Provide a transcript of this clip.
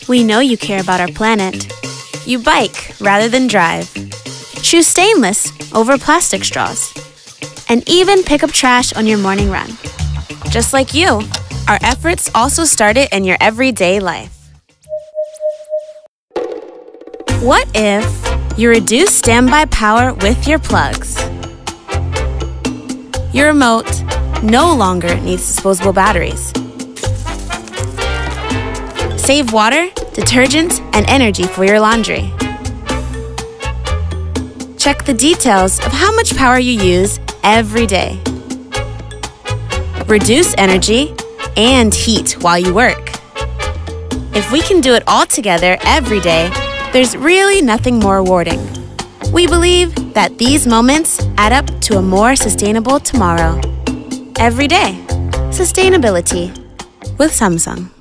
We know you care about our planet. You bike rather than drive. Choose stainless over plastic straws. And even pick up trash on your morning run. Just like you, our efforts also started in your everyday life. What if you reduce standby power with your plugs? Your remote no longer needs disposable batteries. Save water, detergent, and energy for your laundry. Check the details of how much power you use every day. Reduce energy and heat while you work. If we can do it all together every day, there's really nothing more rewarding. We believe that these moments add up to a more sustainable tomorrow. Every day, sustainability with Samsung.